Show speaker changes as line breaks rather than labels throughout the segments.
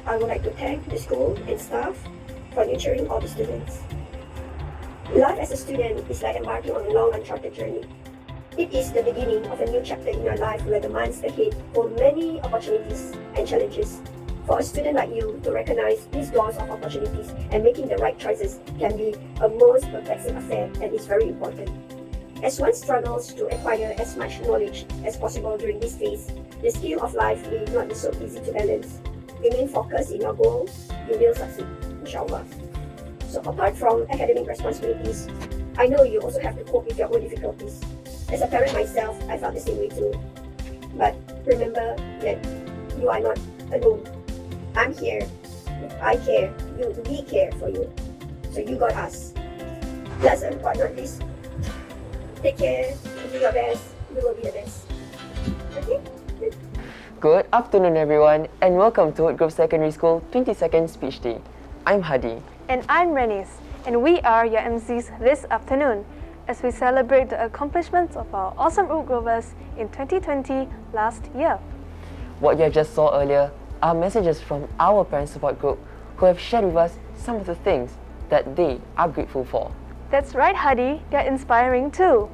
I would like to thank the school and staff for nurturing all the students. Life as a student is like embarking on a long uncharted journey. It is the beginning of a new chapter in your life where the months ahead hold many opportunities and challenges. For a student like you to recognize these doors of opportunities and making the right choices can be a most perplexing affair and is very important. As one struggles to acquire as much knowledge as possible during this phase, the skill of life may not be so easy to balance. Remain focused in your goals, you will succeed, inshallah. So apart from academic responsibilities, I know you also have to cope with your own difficulties. As a parent myself, I felt the same way too. But remember that you are not alone. I'm here. I care. We care for you. So you got us. Last but not least, take care, do your best, you will be the best. Okay?
Good afternoon everyone and welcome to Woodgrove Secondary School 22nd Speech Day. I'm Hadi.
And I'm Renis, and we are your MCs this afternoon as we celebrate the accomplishments of our awesome Woodgrovers in 2020 last year.
What you just saw earlier are messages from our parent support group who have shared with us some of the things that they are grateful for.
That's right, Hadi, they're inspiring too.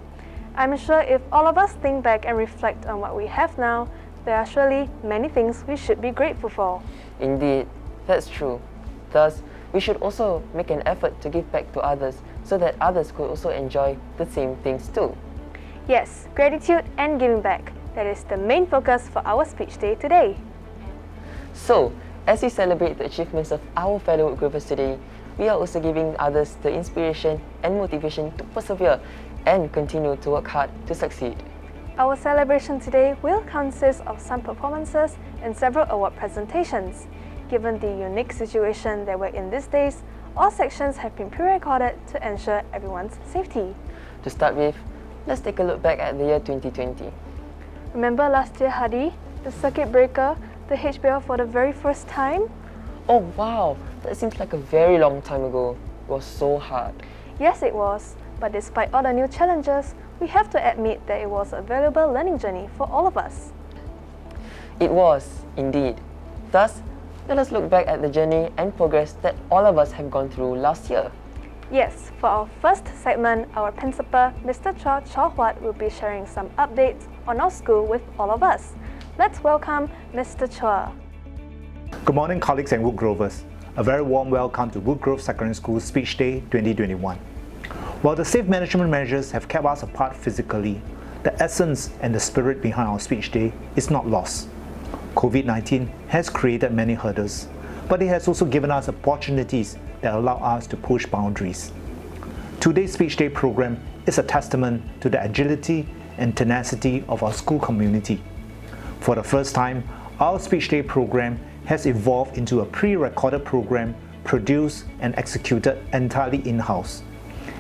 I'm sure if all of us think back and reflect on what we have now, there are surely many things we should be grateful for.
Indeed, that's true. Thus, we should also make an effort to give back to others so that others could also enjoy the same things too.
Yes, gratitude and giving back. That is the main focus for our speech day today.
So, as we celebrate the achievements of our fellow Woodgrovers today, we are also giving others the inspiration and motivation to persevere and continue to work hard to succeed.
Our celebration today will consist of some performances and several award presentations. Given the unique situation that we're in these days, all sections have been pre-recorded to ensure everyone's safety.
To start with, let's take a look back at the year 2020.
Remember last year, Hadi, the circuit breaker, the HBL for the very first time?
Oh wow, that seems like a very long time ago. It was so hard.
Yes, it was. But despite all the new challenges, we have to admit that it was a valuable learning journey for all of us.
It was, indeed. Thus, let us look back at the journey and progress that all of us have gone through last year.
Yes, for our first segment, our principal, Mr. Chua Huat, will be sharing some updates on our school with all of us. Let's welcome Mr. Chua.
Good morning, colleagues and Woodgrovers. A very warm welcome to Woodgrove Secondary School Speech Day 2021. While the safe management measures have kept us apart physically, the essence and the spirit behind our speech day is not lost. COVID-19 has created many hurdles, but it has also given us opportunities that allow us to push boundaries. Today's speech day program is a testament to the agility and tenacity of our school community. For the first time, our speech day program has evolved into a pre-recorded program produced and executed entirely in-house.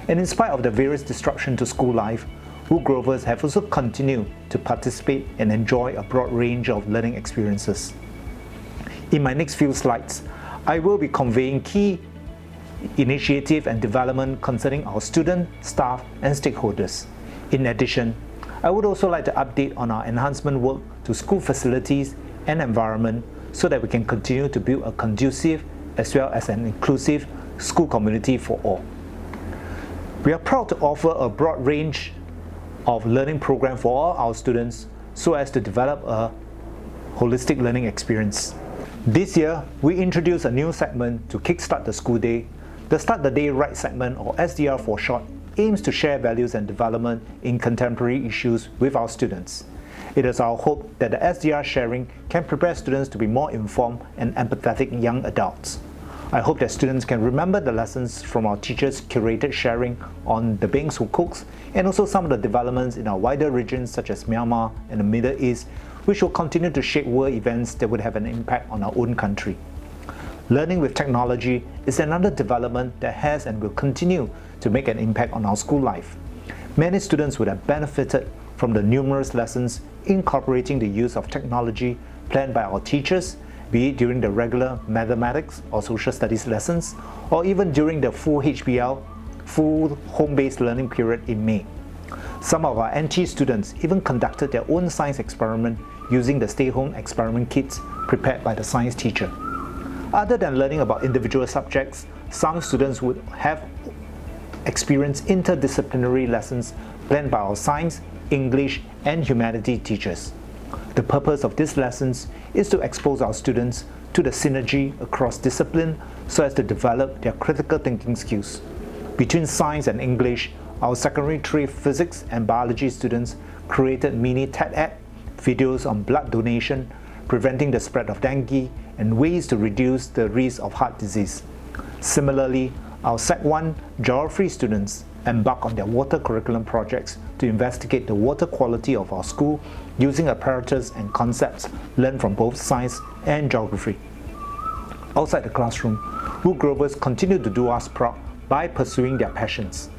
And in spite of the various disruptions to school life, Woodgrovers have also continued to participate and enjoy a broad range of learning experiences. In my next few slides, I will be conveying key initiative and development concerning our students, staff, and stakeholders. In addition, I would also like to update on our enhancement work to school facilities and environment so that we can continue to build a conducive as well as an inclusive school community for all. We are proud to offer a broad range of learning programs for all our students so as to develop a holistic learning experience. This year, we introduced a new segment to kickstart the school day. The Start the Day Right segment, or SDR for short, aims to share values and development in contemporary issues with our students. It is our hope that the SDR sharing can prepare students to be more informed and empathetic young adults. I hope that students can remember the lessons from our teachers' curated sharing on the beings who cooks and also some of the developments in our wider regions such as Myanmar and the Middle East, which will continue to shape world events that would have an impact on our own country. Learning with technology is another development that has and will continue to make an impact on our school life. Many students would have benefited from the numerous lessons incorporating the use of technology planned by our teachers, be it during the regular mathematics or social studies lessons, or even during the full HBL, full home-based learning period in May. Some of our NT students even conducted their own science experiment using the stay-home experiment kits prepared by the science teacher. Other than learning about individual subjects, some students would have experienced interdisciplinary lessons planned by our science, English, and humanities teachers. The purpose of these lessons is to expose our students to the synergy across discipline so as to develop their critical thinking skills. Between science and English, our secondary 3 physics and biology students created mini TED-Ed videos on blood donation, preventing the spread of dengue, and ways to reduce the risk of heart disease. Similarly, our Sec 1 geography students embark on their water curriculum projects to investigate the water quality of our school using apparatus and concepts learned from both science and geography. Outside the classroom, Woodgrovers continue to do us proud by pursuing their passions.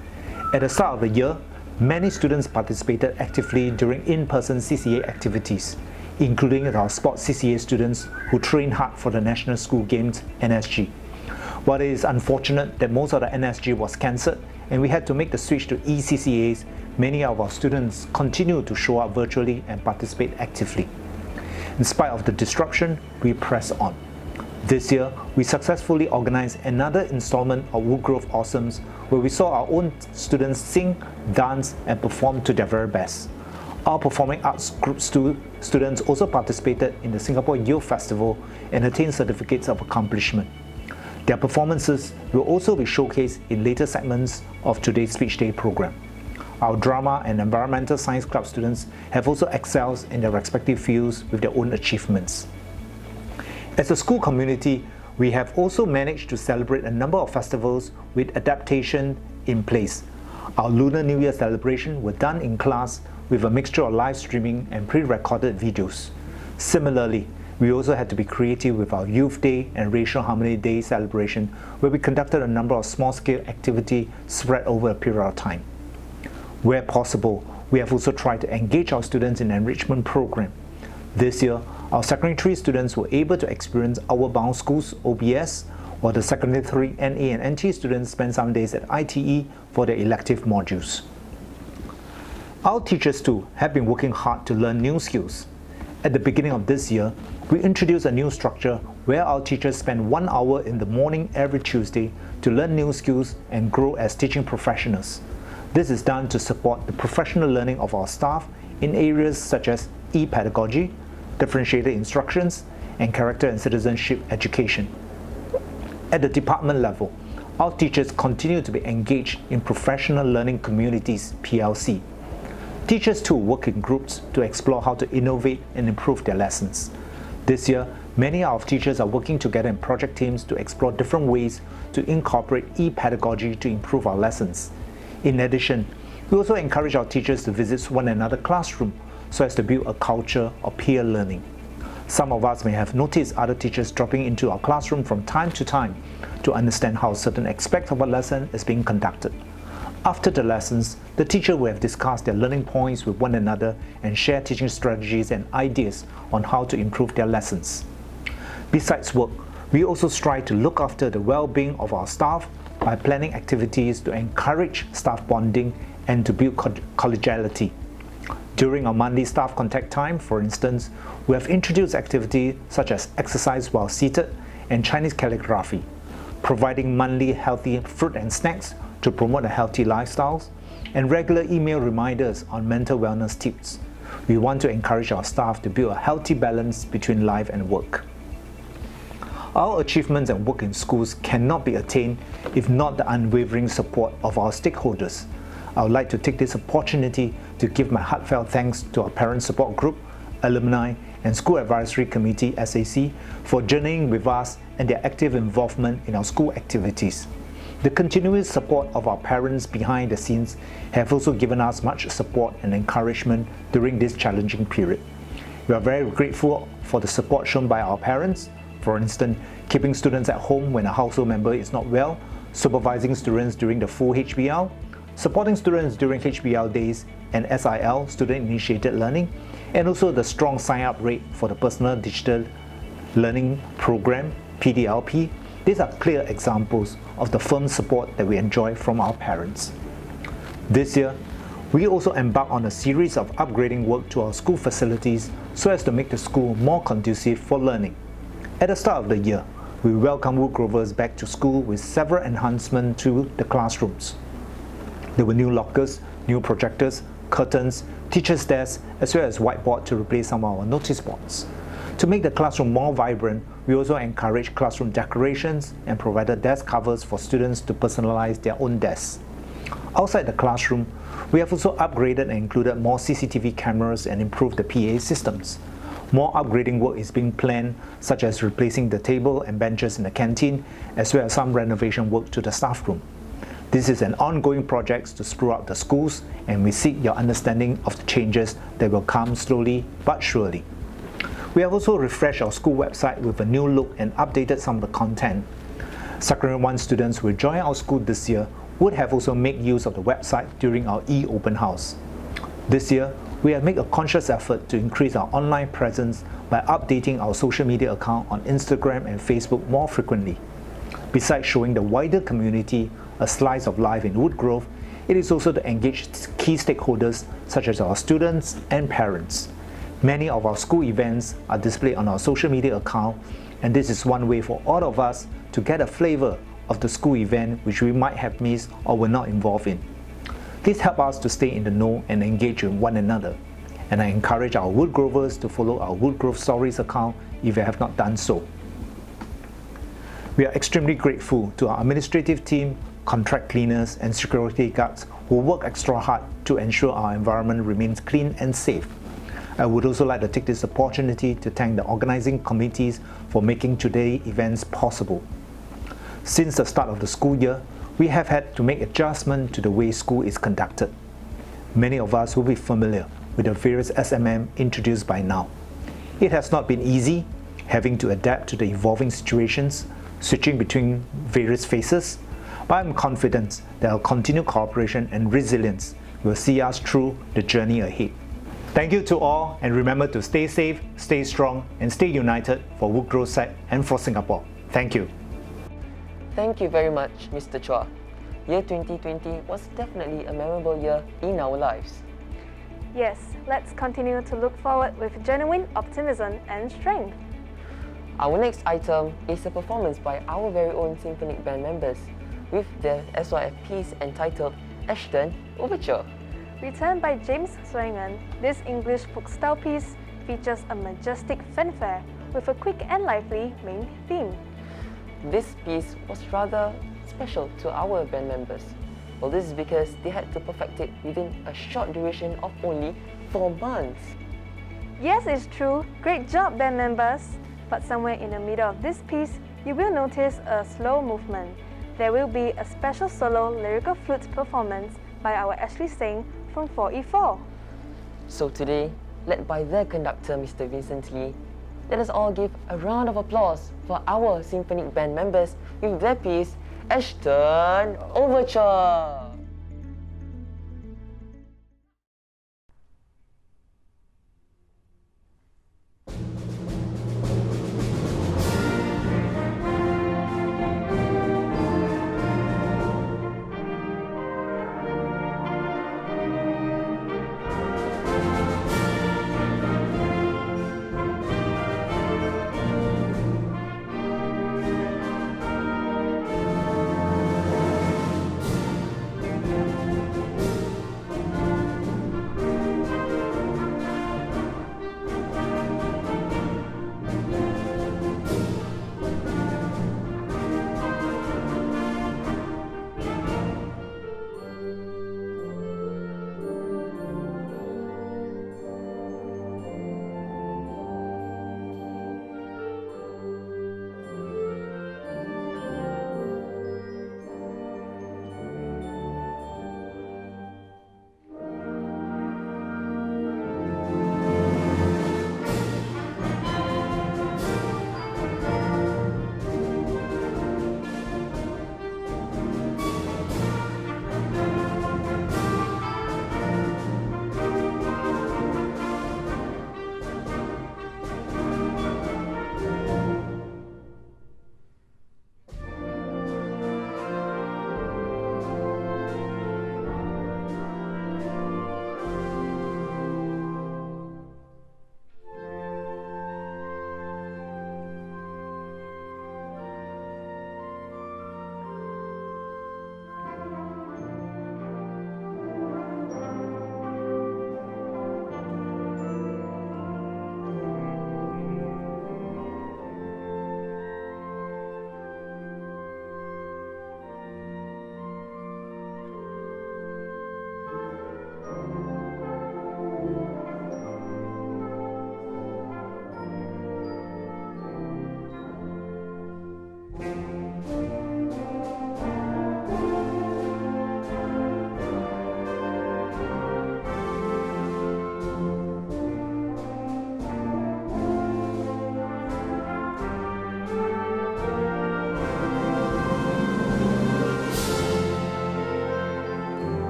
At the start of the year, many students participated actively during in-person CCA activities, including our sports CCA students who train hard for the National School Games NSG. While it is unfortunate that most of the NSG was cancelled and we had to make the switch to eCCAs, many of our students continue to show up virtually and participate actively. In spite of the disruption, we press on. This year, we successfully organized another installment of Woodgrove Awesomes, where we saw our own students sing, dance, and perform to their very best. Our performing arts group students also participated in the Singapore Youth Festival and attained certificates of accomplishment. Their performances will also be showcased in later segments of today's Speech Day program. Our drama and environmental science club students have also excelled in their respective fields with their own achievements. As a school community, we have also managed to celebrate a number of festivals with adaptation in place. Our Lunar New Year celebration were done in class with a mixture of live streaming and pre-recorded videos. Similarly, we also had to be creative with our Youth Day and Racial Harmony Day celebration, where we conducted a number of small-scale activities spread over a period of time. Where possible, we have also tried to engage our students in enrichment program. This year, our secondary 3 students were able to experience Outward Bound Schools OBS, while the secondary 3 NA and NT students spent some days at ITE for their elective modules. Our teachers too have been working hard to learn new skills. At the beginning of this year, we introduced a new structure where our teachers spend 1 hour in the morning every Tuesday to learn new skills and grow as teaching professionals. This is done to support the professional learning of our staff in areas such as e-pedagogy, differentiated instructions, and character and citizenship education. At the department level, our teachers continue to be engaged in professional learning communities (PLC). Teachers too work in groups to explore how to innovate and improve their lessons. This year, many of our teachers are working together in project teams to explore different ways to incorporate e-pedagogy to improve our lessons. In addition, we also encourage our teachers to visit one another's classroom so as to build a culture of peer learning. Some of us may have noticed other teachers dropping into our classroom from time to time to understand how certain aspect of a lesson is being conducted. After the lessons, the teacher will have discussed their learning points with one another and share teaching strategies and ideas on how to improve their lessons. Besides work, we also strive to look after the well-being of our staff by planning activities to encourage staff bonding and to build collegiality. During our monthly staff contact time, for instance, we have introduced activities such as exercise while seated and Chinese calligraphy, providing monthly healthy fruit and snacks to promote a healthy lifestyle, and regular email reminders on mental wellness tips. We want to encourage our staff to build a healthy balance between life and work. Our achievements and work in schools cannot be attained if not the unwavering support of our stakeholders. I would like to take this opportunity to give my heartfelt thanks to our Parent Support Group, alumni, and School Advisory Committee (SAC) for journeying with us and their active involvement in our school activities. The continuous support of our parents behind the scenes have also given us much support and encouragement during this challenging period. We are very grateful for the support shown by our parents, for instance, keeping students at home when a household member is not well, supervising students during the full HBL, supporting students during HBL days and SIL, student-initiated learning, and also the strong sign-up rate for the Personal Digital Learning Program, PDLP. These are clear examples of the firm support that we enjoy from our parents. This year, we also embark on a series of upgrading work to our school facilities so as to make the school more conducive for learning. At the start of the year, we welcome Woodgrovers back to school with several enhancements to the classrooms. There were new lockers, new projectors, curtains, teachers' desks, as well as whiteboard to replace some of our notice boards. To make the classroom more vibrant, we also encouraged classroom decorations and provided desk covers for students to personalize their own desks. Outside the classroom, we have also upgraded and included more CCTV cameras and improved the PA systems. More upgrading work is being planned, such as replacing the table and benches in the canteen, as well as some renovation work to the staff room. This is an ongoing project to spruce up the schools, and we seek your understanding of the changes that will come slowly but surely. We have also refreshed our school website with a new look and updated some of the content. Secondary 1 students who will join our school this year would have also made use of the website during our e-open house. This year, we have made a conscious effort to increase our online presence by updating our social media account on Instagram and Facebook more frequently. Besides showing the wider community a slice of life in Woodgrove, it is also to engage key stakeholders such as our students and parents. Many of our school events are displayed on our social media account, and this is one way for all of us to get a flavor of the school event which we might have missed or were not involved in. This helps us to stay in the know and engage with one another, and I encourage our Woodgrovers to follow our Woodgrove Stories account if you have not done so. We are extremely grateful to our administrative team, contract cleaners and security guards who work extra hard to ensure our environment remains clean and safe. I would also like to take this opportunity to thank the organizing committees for making today's events possible. Since the start of the school year, we have had to make adjustments to the way school is conducted. Many of us will be familiar with the various SMM introduced by now. It has not been easy, having to adapt to the evolving situations, switching between various phases, but I'm confident that our continued cooperation and resilience will see us through the journey ahead. Thank you to all, and remember to stay safe, stay strong, and stay united for Woodgrove Sec and for Singapore. Thank you.
Thank you very much, Mr. Chua. Year 2020 was definitely a memorable year in our lives.
Yes, let's continue to look forward with genuine optimism and strength.
Our next item is a performance by our very own symphonic band members with their SYF piece entitled Ashton Overture.
Written by James Swangan, this English folk-style piece features a majestic fanfare with a quick and lively main theme.
This piece was rather special to our band members. Well, this is because they had to perfect it within a short duration of only 4 months.
Yes, it's true. Great job, band members. But somewhere in the middle of this piece, you will notice a slow movement. There will be a special solo lyrical flute performance by our Ashley Singh from 4E4.
So today, led by their conductor, Mr. Vincent Lee, let us all give a round of applause for our symphonic band members with their piece, Ashton Overture.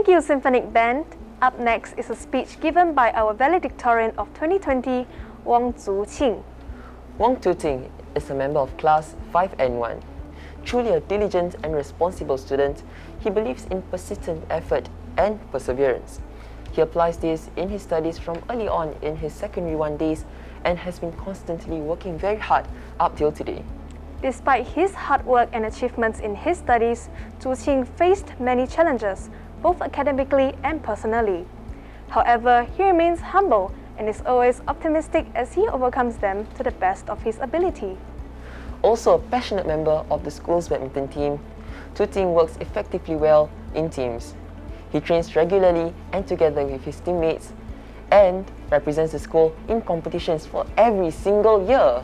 Thank you, Symphonic Band. Up next is a speech given by our valedictorian of 2020, Wong Tzu-Qing.
Wong Tzu-Qing is a member of class 5N1. Truly a diligent and responsible student, he believes in persistent effort and perseverance. He applies this in his studies from early on in his secondary 1 days and has been constantly working very hard up till today.
Despite his hard work and achievements in his studies, Tzu-Qing faced many challenges, both academically and personally. However, he remains humble and is always optimistic as he overcomes them to the best of his ability.
Also a passionate member of the school's badminton team, Tzu-Qing works effectively well in teams. He trains regularly and together with his teammates and represents the school in competitions for every single year.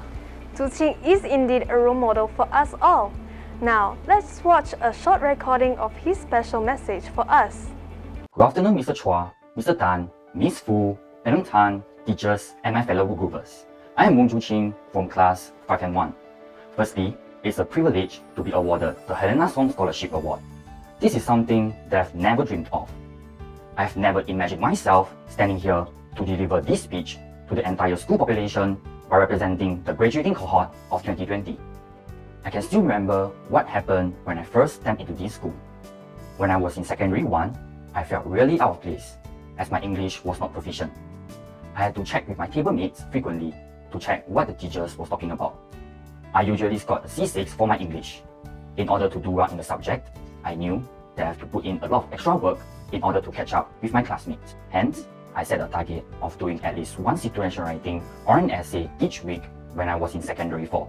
Tzu-Qing is indeed a role model for us all. Now, let's watch a short recording of his special message for us.
Good afternoon, Mr. Chua, Mr. Tan, Miss Fu, Madam Tan, teachers, and my fellow Woodgroovers. I am Wong Tzu-Qing from class 5N1. Firstly, it's a privilege to be awarded the Helena Song Scholarship Award. This is something that I've never dreamed of. I've never imagined myself standing here to deliver this speech to the entire school population by representing the graduating cohort of 2020. I can still remember what happened when I first stepped into this school. When I was in secondary 1, I felt really out of place as my English was not proficient. I had to check with my table mates frequently to check what the teachers were talking about. I usually scored a C6 for my English. In order to do well in the subject, I knew that I have to put in a lot of extra work in order to catch up with my classmates. Hence, I set a target of doing at least one situation writing or an essay each week when I was in secondary 4.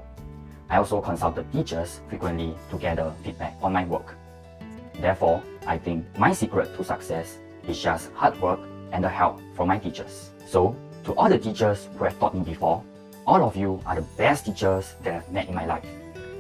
I also consulted teachers frequently to gather feedback on my work. Therefore, I think my secret to success is just hard work and the help from my teachers. So, to all the teachers who have taught me before, all of you are the best teachers that I've met in my life.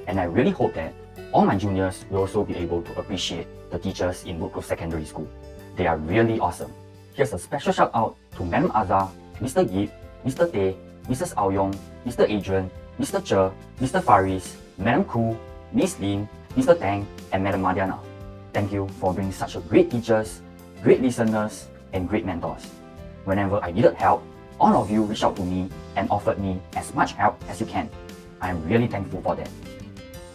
And I really hope that all my juniors will also be able to appreciate the teachers in Woodgrove Secondary School. They are really awesome. Here's a special shout out to Madam Azhar, Mr. Yip, Mr. Tay, Mrs. Aoyong, Mr. Adrian, Mr. Che, Mr. Faris, Madam Khoo, Miss Lin, Mr. Tang, and Madam Madiana. Thank you for being such a great teachers, great listeners, and great mentors. Whenever I needed help, all of you reached out to me and offered me as much help as you can. I am really thankful for that.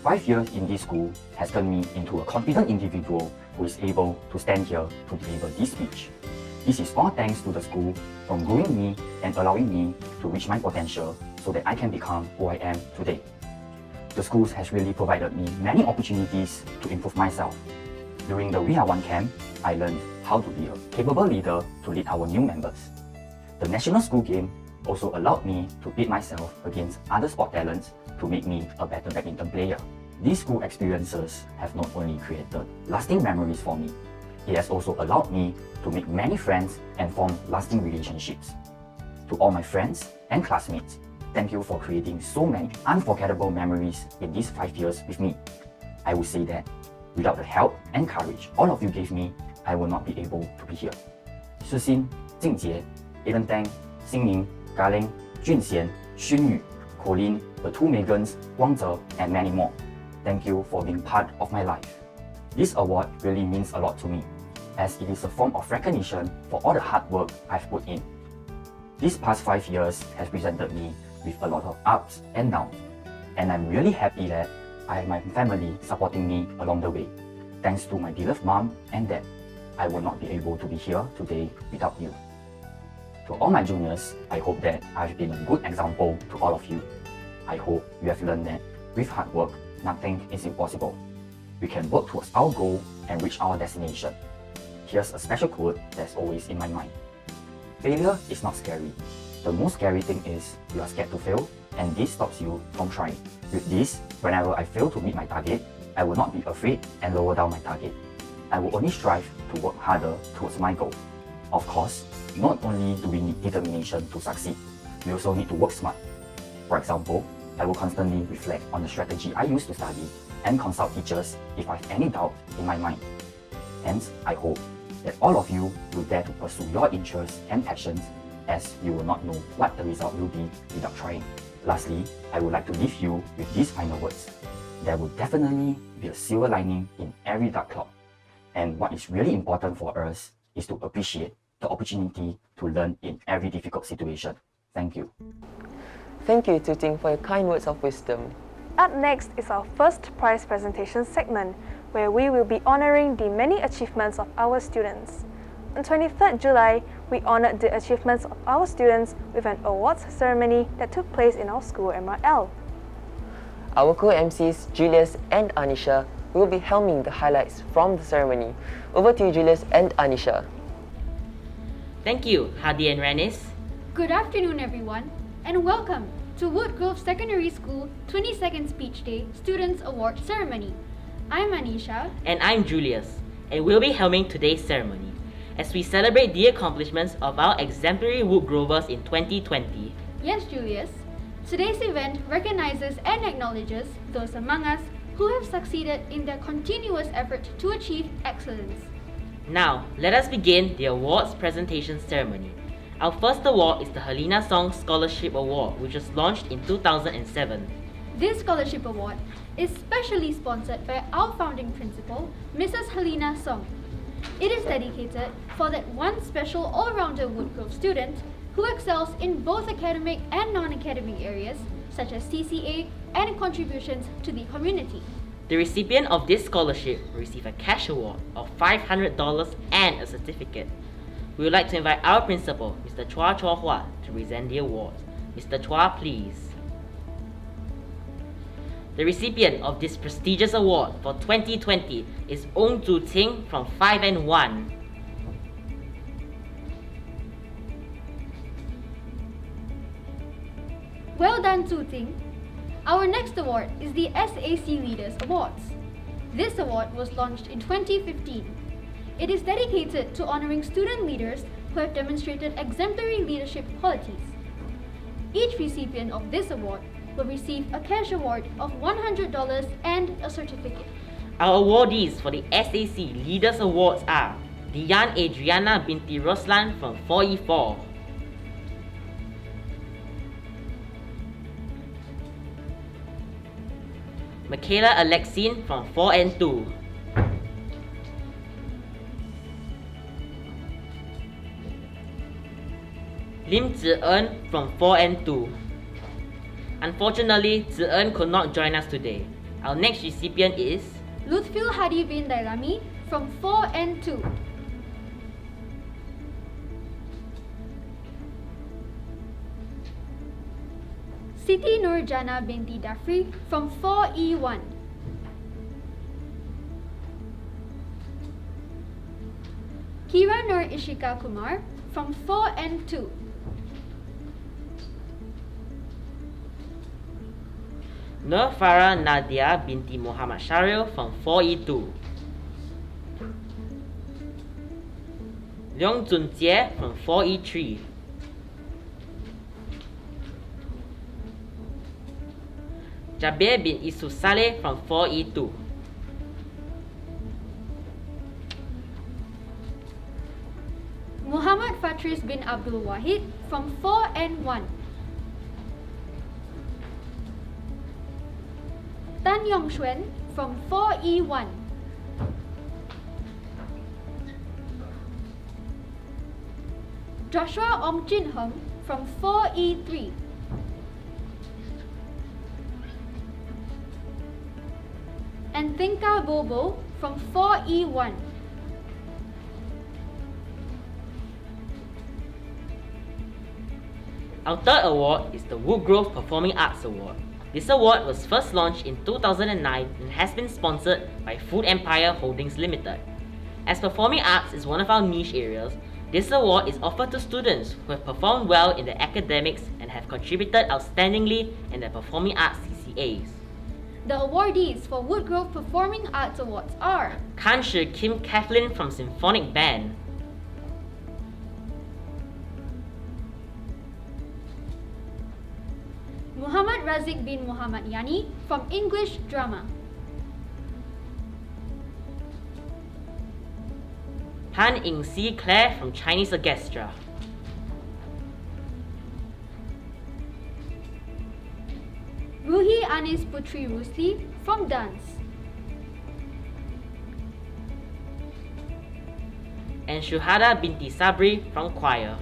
5 years in this school has turned me into a confident individual who is able to stand here to deliver this speech. This is all thanks to the school for growing me and allowing me to reach my potential so that I can become who I am today. The school has really provided me many opportunities to improve myself. During the We Are One camp, I learned how to be a capable leader to lead our new members. The National School Game also allowed me to pit myself against other sport talents to make me a better badminton player. These school experiences have not only created lasting memories for me, it has also allowed me to make many friends and form lasting relationships. To all my friends and classmates, thank you for creating so many unforgettable memories in these 5 years with me. I would say that without the help and courage all of you gave me, I will not be able to be here. Shi Xin, Jing Jie, Aiden Tang, Xing Ning, Ga Ling, Jun Xian, Xun Yu, Colin, the 2 Megans, Wang Zhe, and many more. Thank you for being part of my life. This award really means a lot to me, as it is a form of recognition for all the hard work I've put in. These past 5 years has presented me with a lot of ups and downs, and I'm really happy that I have my family supporting me along the way. Thanks to my beloved mom and dad, I would not be able to be here today without you. To all my juniors, I hope that I've been a good example to all of you. I hope you have learned that with hard work, nothing is impossible. We can work towards our goal and reach our destination. Here's a special quote that's always in my mind. Failure is not scary. The most scary thing is you are scared to fail, and this stops you from trying. With this, whenever I fail to meet my target, I will not be afraid and lower down my target. I will only strive to work harder towards my goal. Of course, not only do we need determination to succeed, we also need to work smart. For example, I will constantly reflect on the strategy I use to study and consult teachers if I have any doubt in my mind. Hence, I hope that all of you will dare to pursue your interests and passions, as you will not know what the result will be without trying. Lastly, I would like to leave you with these final words. There will definitely be a silver lining in every dark cloud. And what is really important for us is to appreciate the opportunity to learn in every difficult situation. Thank you.
Thank you, Tu Ting, for your kind words of wisdom.
Up next is our first prize presentation segment, where we will be honoring the many achievements of our students. On 23rd July, we honored the achievements of our students with an awards ceremony that took place in our school MRL.
Our co-MCs, Julius and Anisha, will be helming the highlights from the ceremony. Over to you, Julius and Anisha.
Thank you, Hadi and Ranis.
Good afternoon, everyone, and welcome to Woodgrove Secondary School 22nd Speech Day Students Award Ceremony. I'm Anisha.
And I'm Julius, and we'll be helming today's ceremony as we celebrate the accomplishments of our exemplary Woodgrovers in 2020.
Yes, Julius. Today's event recognizes and acknowledges those among us who have succeeded in their continuous effort to achieve excellence.
Now, let us begin the awards presentation ceremony. Our first award is the Helena Song Scholarship Award, which was launched in 2007.
This scholarship award is specially sponsored by our founding principal, Mrs. Helena Song. It is dedicated for that one special all-rounder Woodgrove student who excels in both academic and non-academic areas, such as CCA and contributions to the community.
The recipient of this scholarship will receive a cash award of $500 and a certificate. We would like to invite our principal, Mr. Chua Chua Hua, to present the award. Mr. Chua, please. The recipient of this prestigious award for 2020 is Ong Tu Ting from 5N1.
Well done, Tu Ting. Our next award is the SAC Leaders Awards. This award was launched in 2015. It is dedicated to honoring student leaders who have demonstrated exemplary leadership qualities. Each recipient of this award will receive a cash award of $100 and a certificate.
Our awardees for the SAC Leaders Awards are Dian Adriana binti Roslan from 4E4, Michaela Alexine from 4N2, Lim Zi-en from 4N2. Unfortunately, Zi-en could not join us today. Our next recipient is
Lutfil Hadi bin Dailami from 4N2. Siti Nurjana binti Dafri from 4E1. Kira Nur Ishika Kumar from 4N2.
Nur Farah Nadia binti Muhammad Sharil from 4E2, Leong Zun Jie from 4E3, Jabir bin Yusuf Saleh from 4E2,
Muhammad Fatris bin Abdul Wahid from 4N1. Tan Yong Xuan from 4E1. Joshua Ong Jin Heng from 4E3. And Thinka Bobo from 4E1.
Our third award is the Woodgrove Performing Arts Award. This award was first launched in 2009 and has been sponsored by Food Empire Holdings Limited. As performing arts is one of our niche areas, this award is offered to students who have performed well in their academics and have contributed outstandingly in their performing arts CCAs.
The awardees for Woodgrove Performing Arts Awards are
Kan Shi Kim Kathleen from Symphonic Band,
Muhammad Razik bin Muhammad Yani from English Drama,
Han Ing Si Claire from Chinese Orchestra,
Ruhi Anis Putri Rusli from Dance,
and Shuhada binti Sabri from choir.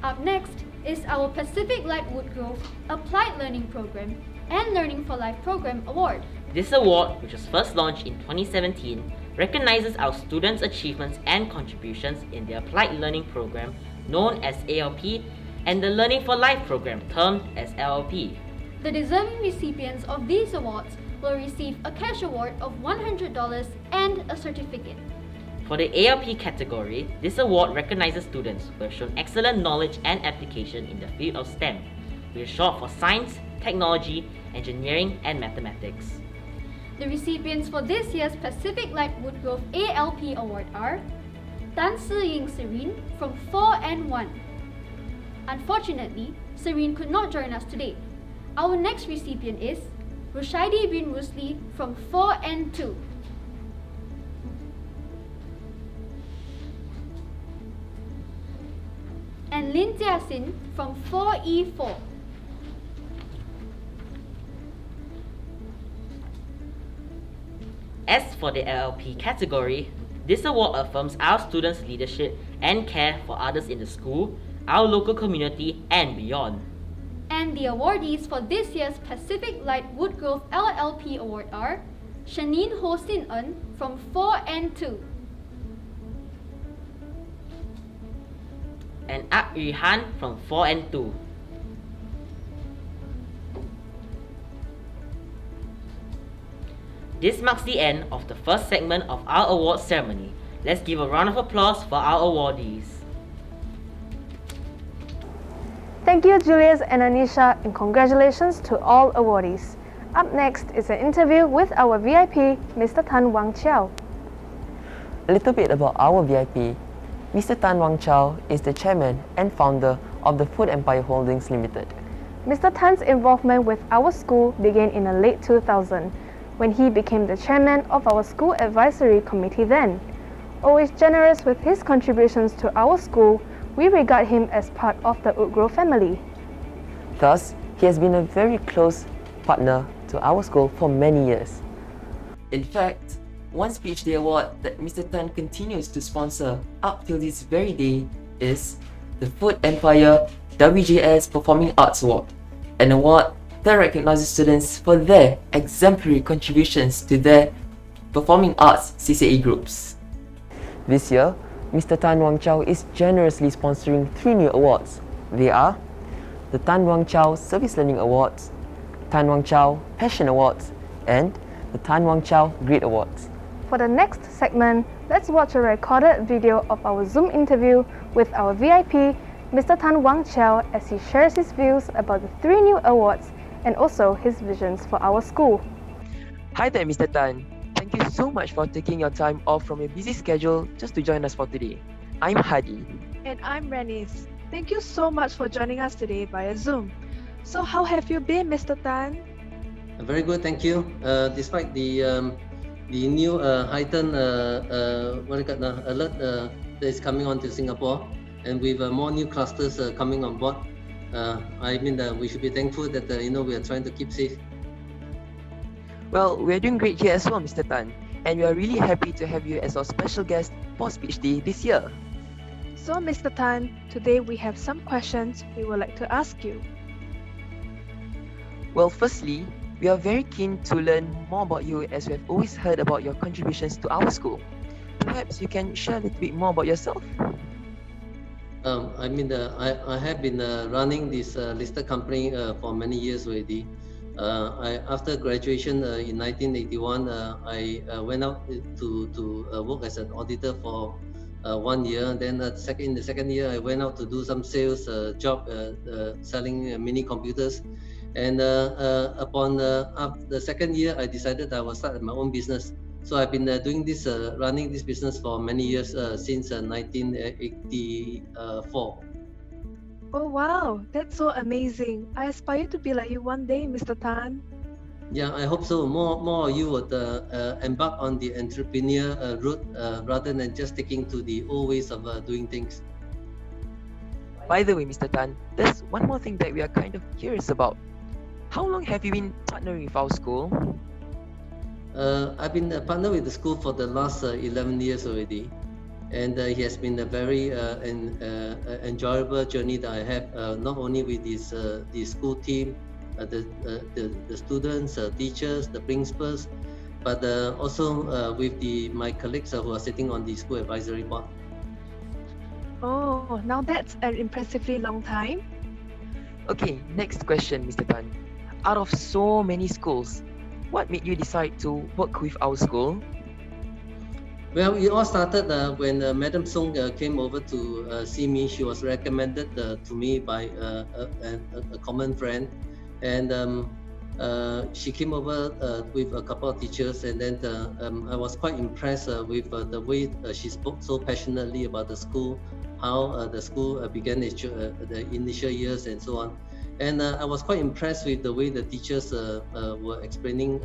Up next is our Pacific Light Woodgrove Applied Learning Program and Learning for Life Program Award.
This award, which was first launched in 2017, recognizes our students' achievements and contributions in the Applied Learning Program known as ALP and the Learning for Life program termed as LLP.
The deserving recipients of these awards will receive a cash award of $100 and a certificate.
For the ALP category, this award recognizes students who have shown excellent knowledge and application in the field of STEM, which is short for science, technology, engineering, and mathematics.
The recipients for this year's Pacific Light Woodgrove ALP Award are Tan Si-Ying Serene from 4 and 1. Unfortunately, Serene could not join us today. Our next recipient is Rushaidi bin Rusli from 4 and 2. And Lin Jiaxin from 4E4.
As for the LLP category, this award affirms our students' leadership and care for others in the school, our local community, and beyond.
And the awardees for this year's Pacific Light Woodgrove LLP Award are Shanine Ho Sin Eun from 4 and 2.
And Ak Yu Han from 4 and 2. This marks the end of the first segment of our award ceremony. Let's give a round of applause for our awardees.
Thank you, Julius and Anisha, and congratulations to all awardees. Up next is an interview with our VIP, Mr. Tan Wang Chiao.
A little bit about our VIP. Mr. Tan Wang Chiao is the chairman and founder of the Food Empire Holdings Limited.
Mr. Tan's involvement with our school began in the late 2000s, when he became the chairman of our school advisory committee then. Always generous with his contributions to our school, we regard him as part of the Woodgrove family.
Thus, he has been a very close partner to our school for many years. In fact, one Speech Day award that Mr. Tan continues to sponsor up till this very day is the Food Empire WGS Performing Arts Award, an award that recognizes students for their exemplary contributions to their performing arts CCA groups. This year, Mr. Tan Wang Chiao is generously sponsoring 3 new awards. They are the Tan Wang Chiao Service Learning Awards, Tan Wang Chiao Passion Awards, and the Tan Wang Chiao Grit Awards.
For the next segment, let's watch a recorded video of our Zoom interview with our VIP, Mr. Tan Wang Chiao, as he shares his views about the 3 new awards and also his visions for our school.
Hi there, Mr. Tan. Thank you so much for taking your time off from your busy schedule just to join us for today. I'm Hadi.
And I'm Renis. Thank you so much for joining us today via Zoom. So how have you been, Mr. Tan?
Very good, thank you. Despite the new heightened alert that is coming on to Singapore, and with more new clusters coming on board, I mean we should be thankful that we are trying to keep safe.
Well, we're doing great here as well, Mr. Tan, and we are really happy to have you as our special guest for Speech Day this year.
So, Mr. Tan, today we have some questions we would like to ask you.
Well, firstly, we are very keen to learn more about you as we have always heard about your contributions to our school. Perhaps you can share a little bit more about yourself?
I mean, I have been running this listed company for many years already. After graduation in 1981, I went out to work as an auditor for 1 year. Then in the second year, I went out to do some sales job selling mini computers. And upon the second year, I decided I will start my own business. So I've been doing this, running this business for many years since 1984.
Oh wow, that's so amazing. I aspire to be like you one day, Mr. Tan.
Yeah, I hope so. More of you would embark on the entrepreneur route rather than just sticking to the old ways of doing things.
By the way, Mr. Tan, there's one more thing that we are kind of curious about. How long have you been partnering with our school?
I've been a partner with the school for the last 11 years already, and it has been a very enjoyable journey that I have, not only with the school team, the students, teachers, the principals, but also with my colleagues who are sitting on the school advisory board.
Oh, now that's an impressively long time.
Okay, next question, Mr. Tan. Out of so many schools, what made you decide to work with our school?
Well, it all started when Madam Song came over to see me. She was recommended to me by a common friend, and she came over with a couple of teachers, and then I was quite impressed with the way she spoke so passionately about the school, how the school began the initial years and so on. And I was quite impressed with the way the teachers were explaining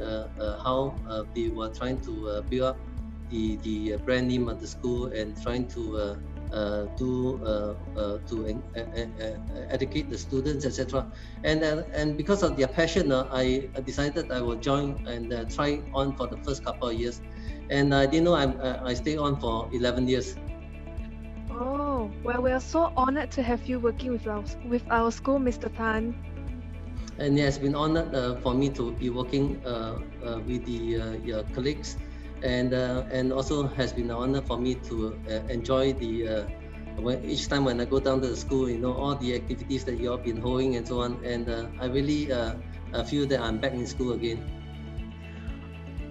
how they were trying to build up the brand name of the school and trying to educate the students, etc. And because of their passion, I decided I will join and try on for the first couple of years, and I didn't know I stayed on for 11 years.
Oh, well, we are so honored to have you working with our school, Mr. Tan.
And it has been honored for me to be working with your colleagues, and also has been an honor for me to enjoy each time when I go down to the school, all the activities that you all been holding and so on, and I really feel that I'm back in school again.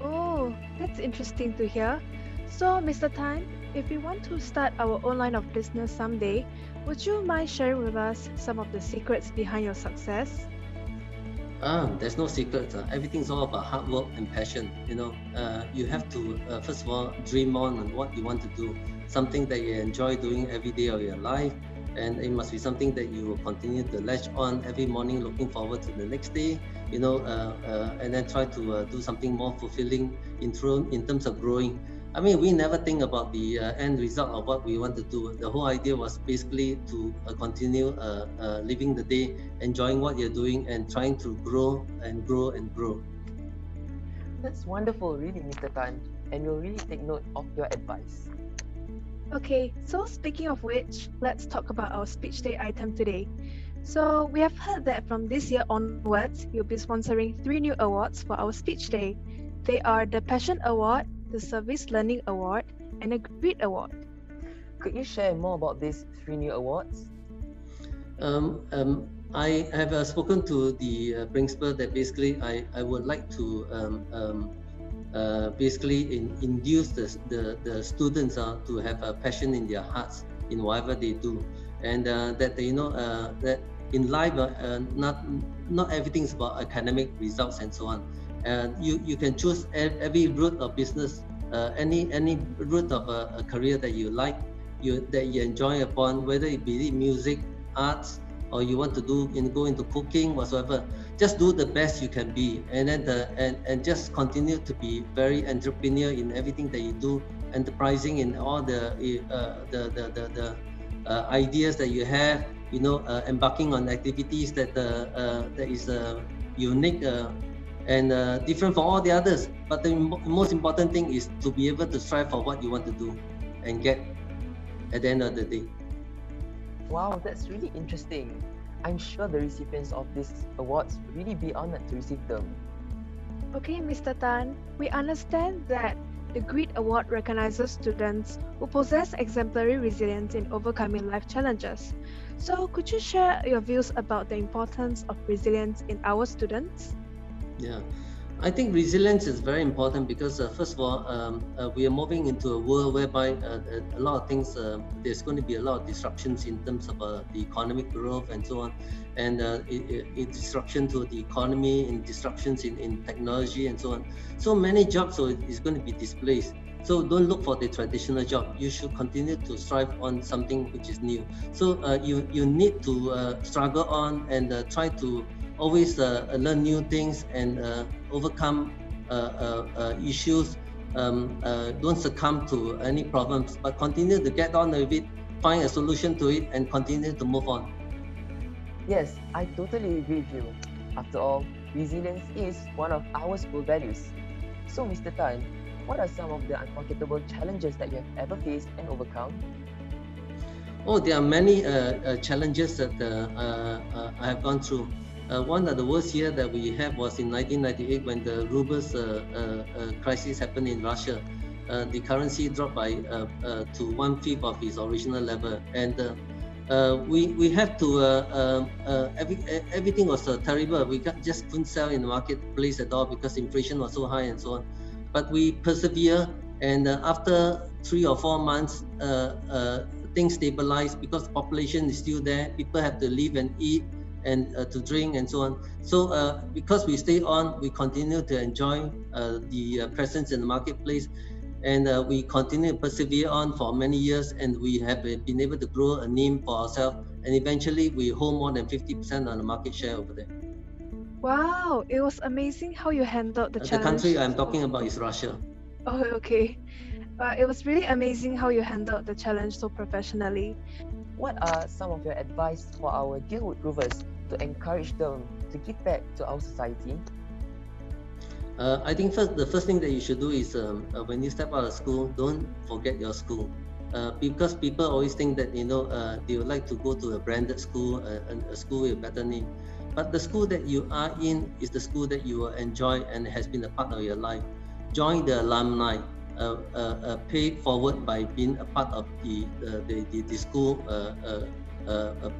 Oh, that's interesting to hear. So, Mr. Tan, if we want to start our own line of business someday, would you mind sharing with us some of the secrets behind your success?
There's no secret. Everything's all about hard work and passion. You have to first of all dream on what you want to do, something that you enjoy doing every day of your life, and it must be something that you will continue to latch on every morning, looking forward to the next day. And then try to do something more fulfilling in terms of growing. I mean, we never think about the end result of what we want to do. The whole idea was basically to continue living the day, enjoying what you're doing, and trying to grow and grow and grow.
That's wonderful, really, Mr. Tan, and we'll really take note of your advice.
Okay, so speaking of which, let's talk about our speech day item today. So we have heard that from this year onwards, you'll be sponsoring 3 new awards for our speech day. They are the Passion Award, the Service Learning Award, and a Grit Award.
Could you share more about these 3 new awards?
I have spoken to the principal that basically I would like to basically induce the students to have a passion in their hearts in whatever they do, and that that in life not everything is about academic results and so on. You can choose every route of business, any route of a career that you like, that you enjoy upon, whether it be music, arts, or you want to go into cooking, whatsoever. Just do the best you can be, and then and just continue to be very entrepreneur in everything that you do, enterprising in all the ideas that you have. Embarking on activities that is unique. And different from all the others. But the most important thing is to be able to strive for what you want to do and get at the end of the day.
Wow, that's really interesting. I'm sure the recipients of these awards will really be honored to receive them.
Okay, Mr. Tan, we understand that the Grit Award recognizes students who possess exemplary resilience in overcoming life challenges. So, could you share your views about the importance of resilience in our students?
Yeah, I think resilience is very important because first of all, we are moving into a world whereby a lot of things, there's going to be a lot of disruptions in terms of the economic growth and so on, and disruption to the economy and disruptions in technology and so on. So many jobs is going to be displaced. So don't look for the traditional job. You should continue to strive on something which is new. So you need to struggle on and try to always learn new things and overcome issues. Don't succumb to any problems, but continue to get on with it, find a solution to it, and continue to move on.
Yes, I totally agree with you. After all, resilience is one of our school values. So, Mr. Tan, what are some of the unforgettable challenges that you have ever faced and overcome?
Oh, there are many challenges that I have gone through. One of the worst year that we had was in 1998 when the rubles crisis happened in Russia. The currency dropped by to 1/5 of its original level, and we have to everything was terrible. We just couldn't sell in the marketplace at all because inflation was so high and so on. But we persevere, and after 3 or 4 months, things stabilize because population is still there. People have to live and eat and to drink and so on. So because we stay on, we continue to enjoy the presence in the marketplace, and we continue to persevere on for many years, and we have been able to grow a name for ourselves, and eventually we hold more than 50% on the market share over there.
Wow, it was amazing how you handled the
The
challenge.
country I'm talking about is Russia.
Oh, okay. It was really amazing how you handled the challenge so professionally.
What are some of your advice for our dear wood grovers to encourage them to give back to our society?
I think the first thing that you should do is when you step out of school, don't forget your school. Because people always think that they would like to go to a branded school, a school with a better name. But the school that you are in is the school that you will enjoy and has been a part of your life. Join the alumni. Pay it forward by being a part of the school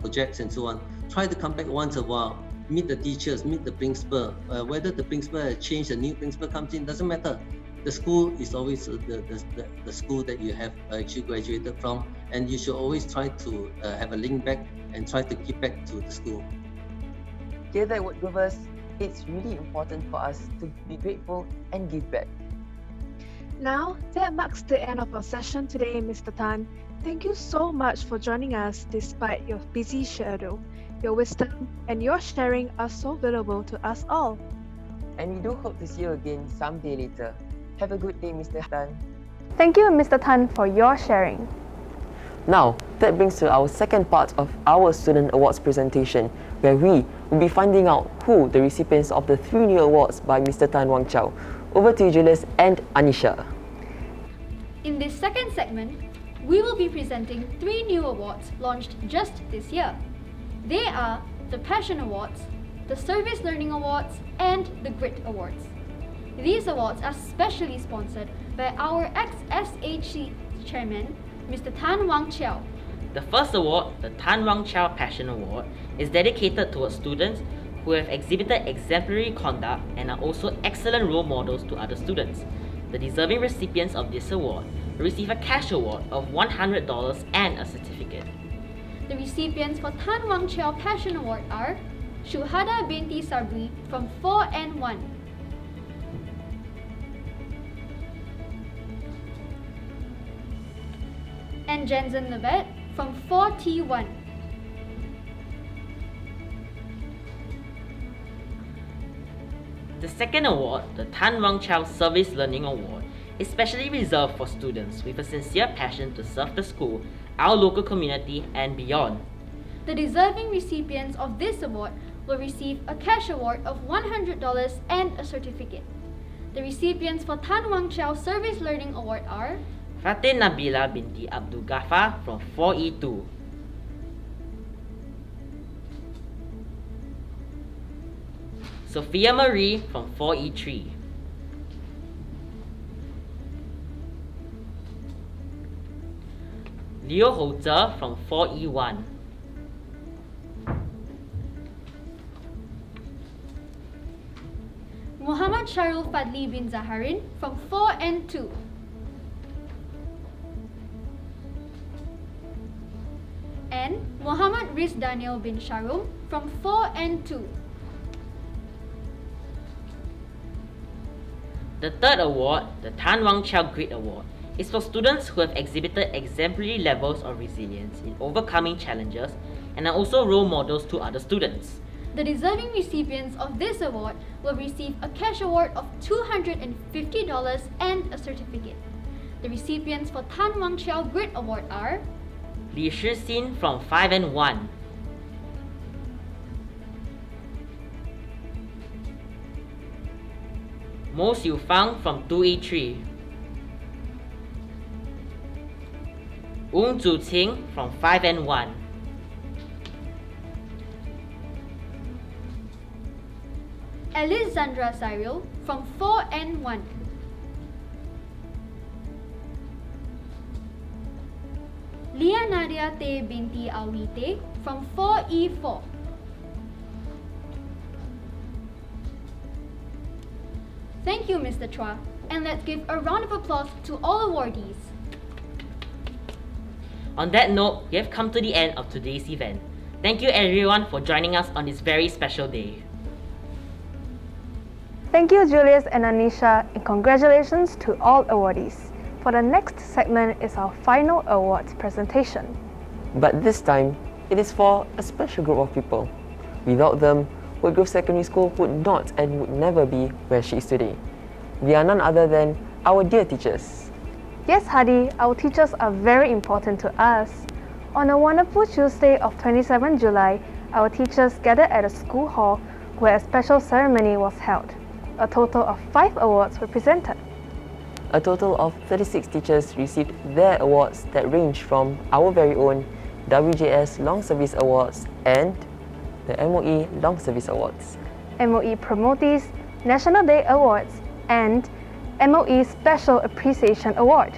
projects and so on. Try to come back once a while. Meet the teachers, meet the principal. Whether the principal has changed, a new principal comes in, doesn't matter. The school is always the school that you have actually graduated from, and you should always try to have a link back and try to give back to the school.
Dear wood grovers, it's really important for us to be grateful and give back.
Now, that marks the end of our session today, Mr. Tan. Thank you so much for joining us despite your busy schedule. Your wisdom and your sharing are so valuable to us all.
And we do hope to see you again someday later. Have a good day, Mr. Tan.
Thank you, Mr. Tan, for your sharing.
Now, that brings to our second part of our Student Awards presentation, where we will be finding out who the recipients of the 3 new awards by Mr. Tan Wang Chow. Over to you, Julius and Anisha.
In this second segment, we will be presenting 3 new awards launched just this year. They are the Passion Awards, the Service Learning Awards, and the Grit Awards. These awards are specially sponsored by our ex-SHC Chairman, Mr. Tan Wang Chow.
The first award, the Tan Wang Chow Passion Award, is dedicated towards students who have exhibited exemplary conduct and are also excellent role models to other students. The deserving recipients of this award will receive a cash award of $100 and a certificate.
The recipients for Tan Wang Chow Passion Award are Shuhada binti Sabri from 4N1, and Jensen Navet from 4T1.
The second award, the Tan Wang Chow Service Learning Award, is specially reserved for students with a sincere passion to serve the school, our local community, and beyond.
The deserving recipients of this award will receive a cash award of $100 and a certificate. The recipients for Tan Wang Chow Service Learning Award are
Fatin Nabila binti Abdul Ghaffar from 4E2, Sophia Marie from 4E3, Leo Holzer from 4E1,
Muhammad Sharul Fadli bin Zaharin from 4N2, and Muhammad Riz Daniel bin Sharum from 4N2.
The third award, the Tan Wang Chow Grit Award, is for students who have exhibited exemplary levels of resilience in overcoming challenges and are also role models to other students.
The deserving recipients of this award will receive a cash award of $250 and a certificate. The recipients for Tan Wang Chow Grit Award are
Li Shixin from 5N1, Mo Siu Fang from 2E3. Ung Zu Ting from 5N1.
Alexandra Cyril from 4N1. Lia Nadia Te binti Awite from 4E4. Thank you, Mr. Chua, and let's give a round of applause to all awardees.
On that note, we have come to the end of today's event. Thank you everyone for joining us on this very special day.
Thank you, Julius and Anisha, and congratulations to all awardees. For the next segment is our final awards presentation.
But this time, it is for a special group of people. Without them, Woodgrove Secondary School would not and would never be where she is today. We are none other than our dear teachers.
Yes, Hadi, our teachers are very important to us. On a wonderful Tuesday of 27 July, our teachers gathered at a school hall where a special ceremony was held. A total of 5 awards were presented.
A total of 36 teachers received their awards that range from our very own WGS Long Service Awards and the MOE Long Service Awards,
MOE Promotees National Day Awards, and MOE Special Appreciation Award.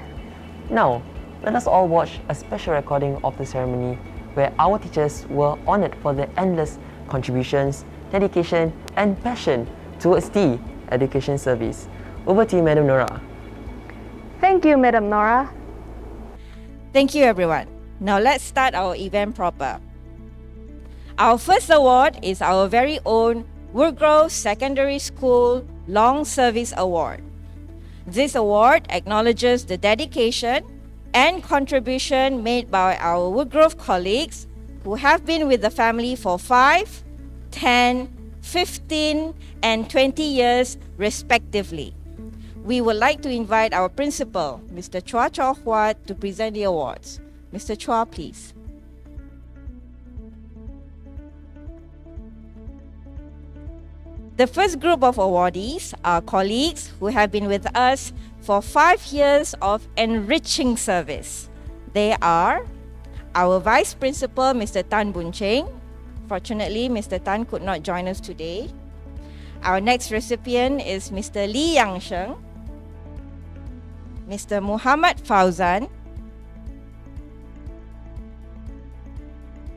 Now, let us all watch a special recording of the ceremony where our teachers were honored for their endless contributions, dedication, and passion towards the education service. Over to you, Madam Nora.
Thank you, Madam Nora.
Thank you, everyone. Now let's start our event proper. Our first award is our very own Woodgrove Secondary School Long Service Award. This award acknowledges the dedication and contribution made by our Woodgrove colleagues who have been with the family for 5, 10, 15, and 20 years respectively. We would like to invite our principal, Mr. Chua Chow Huat, to present the awards. Mr. Chua, please. The first group of awardees are colleagues who have been with us for 5 years of enriching service. They are our Vice Principal, Mr. Tan Boon Cheng. Fortunately, Mr. Tan could not join us today. Our next recipient is Mr. Lee Yang Sheng, Mr. Muhammad Fauzan,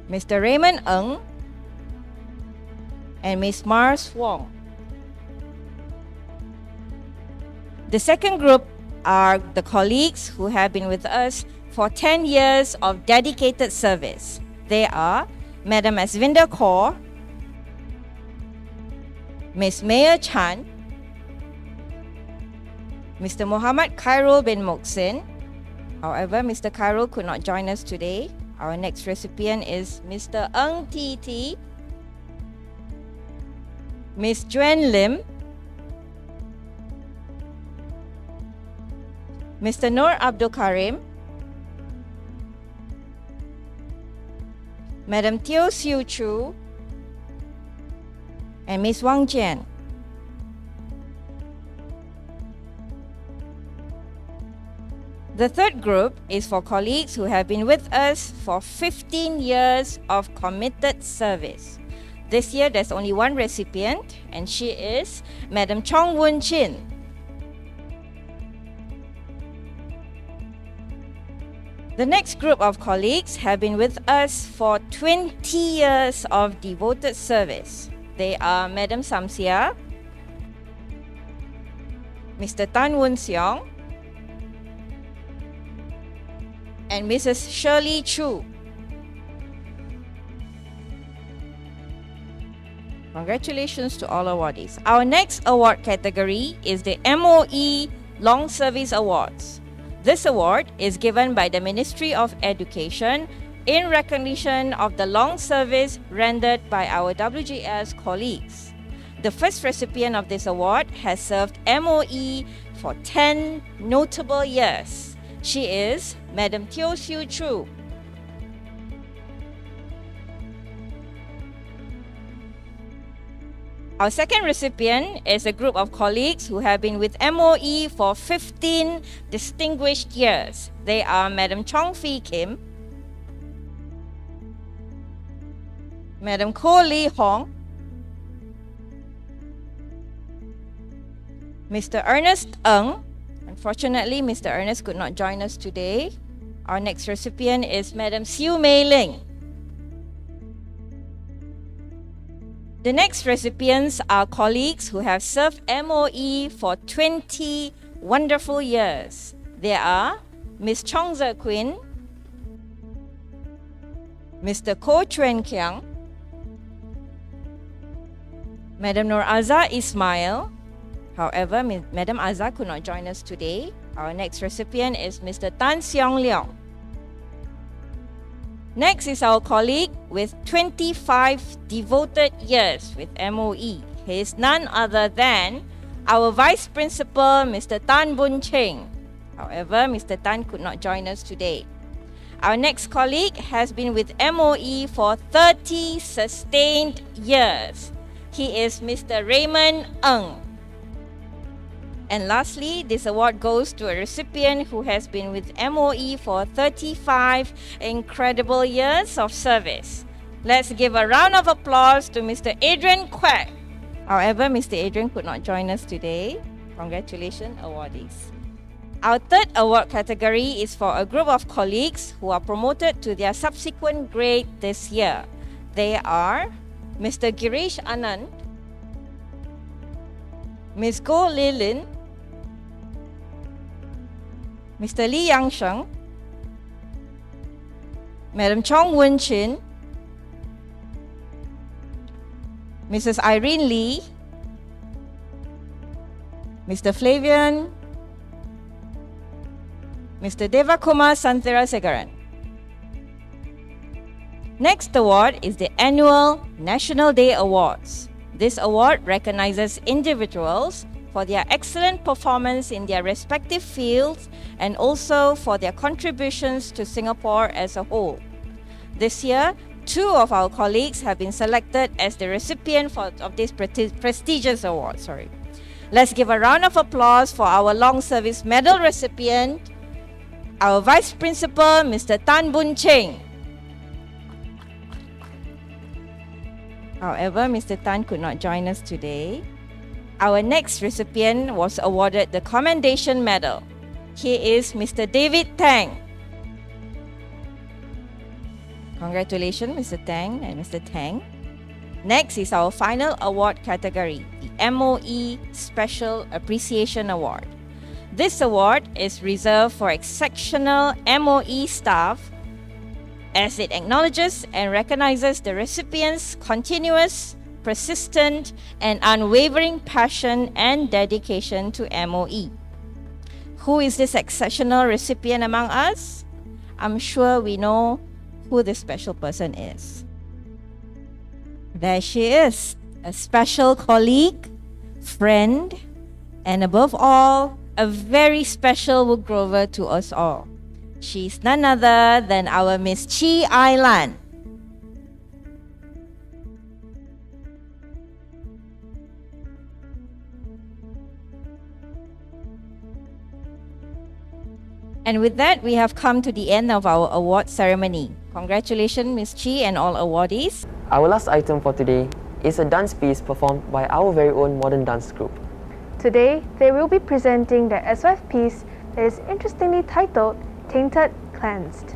Mr. Raymond Ng, and Ms. Mars Wong. The second group are the colleagues who have been with us for 10 years of dedicated service. They are Madam Asvinder Kaur, Ms. Maya Chan, Mr. Muhammad Khairul bin Moksin. However, Mr. Khairul could not join us today. Our next recipient is Mr. Ng T T, Ms. Juan Lim, Mr. Nur Abdul Karim, Madam Teo Siu Chu, and Ms. Wang Jian. The third group is for colleagues who have been with us for 15 years of committed service. This year, there's only one recipient, and she is Madam Chong Woon Chin. The next group of colleagues have been with us for 20 years of devoted service. They are Madam Samsia, Mr. Tan Woon Seong, and Mrs. Shirley Chu. Congratulations to all awardees. Our next award category is the MOE Long Service Awards. This award is given by the Ministry of Education in recognition of the long service rendered by our WGS colleagues. The first recipient of this award has served MOE for 10 notable years. She is Madam Teo Siu Chu. Our second recipient is a group of colleagues who have been with MOE for 15 distinguished years. They are Madam Chong Fee Kim, Madam Koh Lee Hong, Mr. Ernest Ng. Unfortunately, Mr. Ernest could not join us today. Our next recipient is Madam Siu Mei Ling. The next recipients are colleagues who have served MOE for 20 wonderful years. They are Ms. Chong Ze Quinn, Mr. Koh Chuen Kiang, Madam Nur Azza Ismail. However, Madam Azza could not join us today. Our next recipient is Mr. Tan Seong Leong. Next is our colleague with 25 devoted years with MOE. He is none other than our Vice Principal, Mr. Tan Boon Cheng. However, Mr. Tan could not join us today. Our next colleague has been with MOE for 30 sustained years. He is Mr. Raymond Ng. And lastly, this award goes to a recipient who has been with MOE for 35 incredible years of service. Let's give a round of applause to Mr. Adrian Quack. However, Mr. Adrian could not join us today. Congratulations, awardees. Our third award category is for a group of colleagues who are promoted to their subsequent grade this year. They are Mr. Girish Anand, Ms. Goh Li Lin, Mr. Lee Yang Sheng, Madam Chong Wen Chin, Mrs. Irene Lee, Mr. Flavian, Mr. Devakumar Santirasegaran. Next award is the annual National Day Awards. This award recognizes individuals for their excellent performance in their respective fields and also for their contributions to Singapore as a whole. This year, 2 of our colleagues have been selected as the recipient of this prestigious award. Let's give a round of applause for our Long Service Medal recipient, our Vice Principal, Mr. Tan Boon Cheng. However, Mr. Tan could not join us today. Our next recipient was awarded the Commendation Medal. He is Mr. David Tang. Congratulations, Mr. Tang and Mr. Tang. Next is our final award category, the MOE Special Appreciation Award. This award is reserved for exceptional MOE staff as it acknowledges and recognizes the recipient's continuous, persistent, and unwavering passion and dedication to MOE. Who is this exceptional recipient among us? I'm sure we know who this special person is. There she is, a special colleague, friend, and above all, a very special Woodgrover to us all. She's none other than our Miss Chi Ai Lan. And with that, we have come to the end of our award ceremony. Congratulations, Miss Chi and all awardees.
Our last item for today is a dance piece performed by our very own modern dance group.
Today, they will be presenting the SOF piece that is interestingly titled Tainted Cleansed.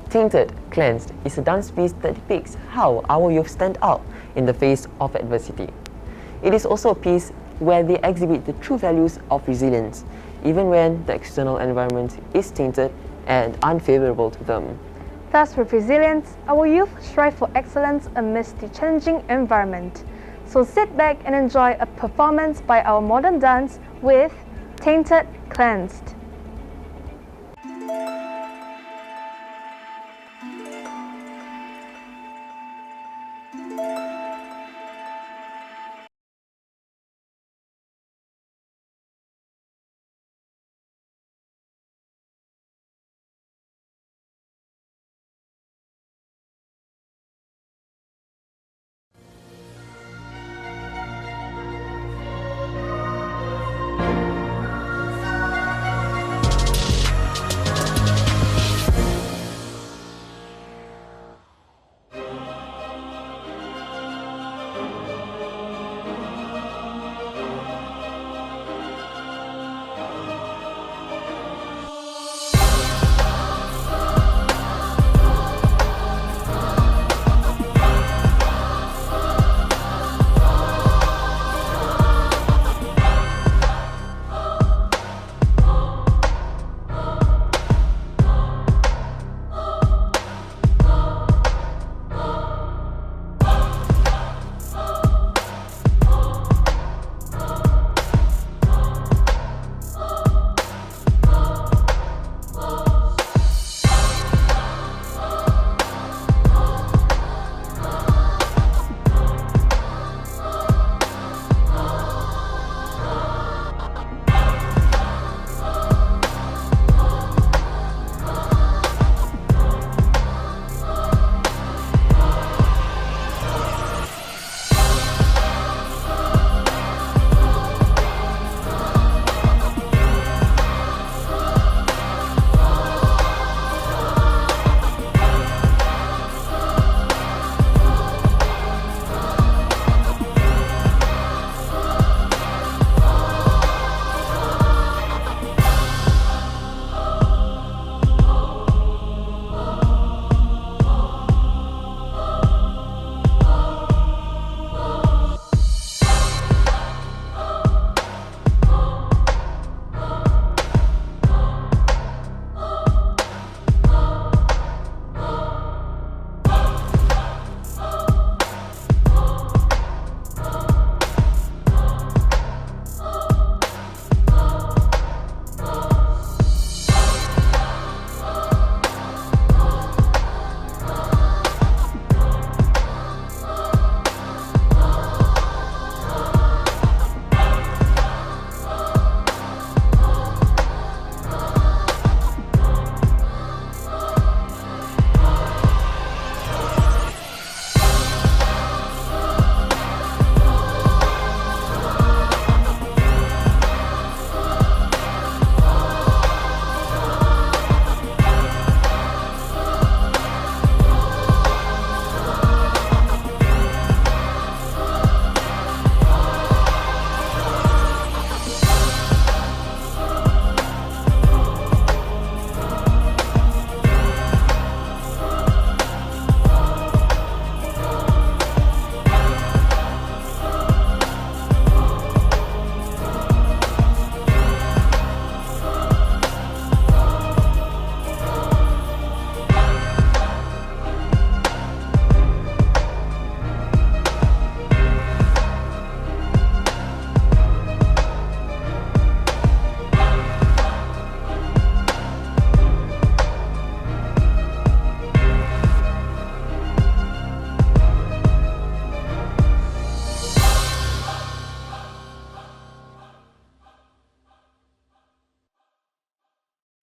Tainted Cleansed is a dance piece that depicts how our youth stand out in the face of adversity. It is also a piece where they exhibit the true values of resilience, even when the external environment is tainted and unfavorable to them.
Thus, with resilience, our youth strive for excellence amidst the challenging environment. So sit back and enjoy a performance by our modern dance with Tainted Cleansed.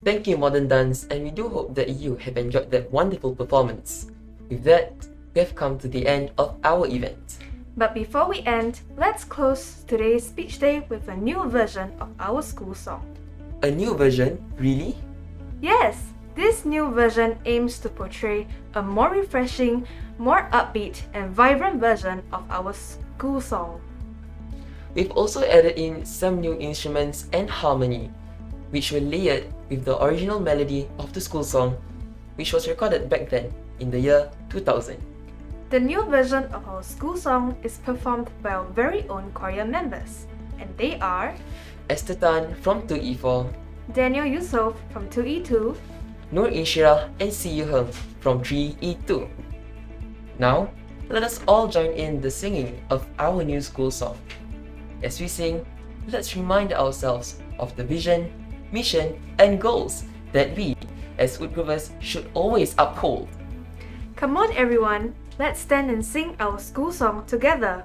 Thank you, Modern Dance, and we do hope that you have enjoyed that wonderful performance. With that, we have come to the end of our event.
But before we end, let's close today's speech day with a new version of our school song.
A new version? Really?
Yes, this new version aims to portray a more refreshing, more upbeat, and vibrant version of our school song.
We've also added in some new instruments and harmony, which were layered with the original melody of the school song, which was recorded back then in the year 2000.
The new version of our school song is performed by our very own choir members, and they are
Esther Tan from 2E4,
Daniel Yusof from 2E2,
Nur Ishira and Si Yu-heng from 3E2. Now, let us all join in the singing of our new school song. As we sing, let's remind ourselves of the vision, mission, and goals that we, as Woodgrovers, should always uphold.
Come on everyone, let's stand and sing our school song together.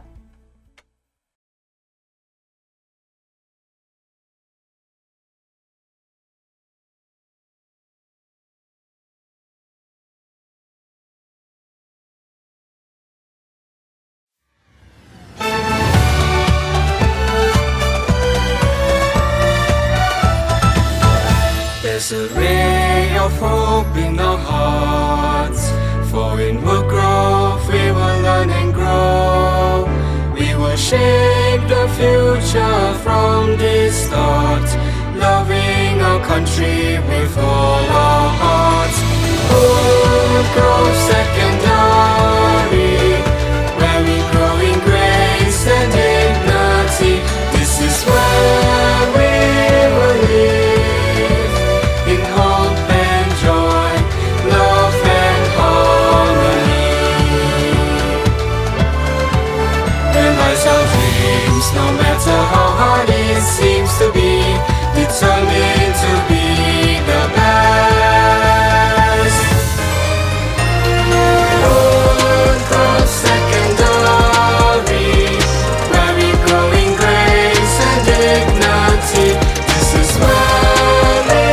There's a ray of hope in our hearts, for in Woodgrove we will learn and grow. We will shape the future from this start, loving our country with all our hearts. Woodgrove Secondary, where we grow in grace and dignity. This is where we will live, in hope and joy, love and harmony. There lies our dreams, no matter how hard it seems to be, determined to be the best. Woodgrove Secondary, where we grow in grace and dignity. This is where we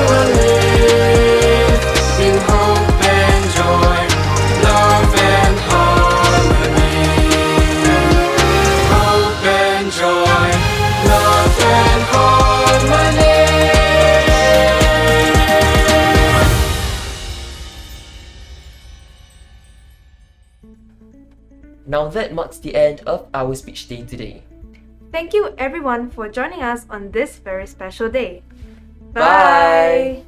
will live, in hope and joy, love and harmony. Hope and joy, love and harmony.
Now that marks the end of our speech day today.
Thank you everyone for joining us on this very special day.
Bye.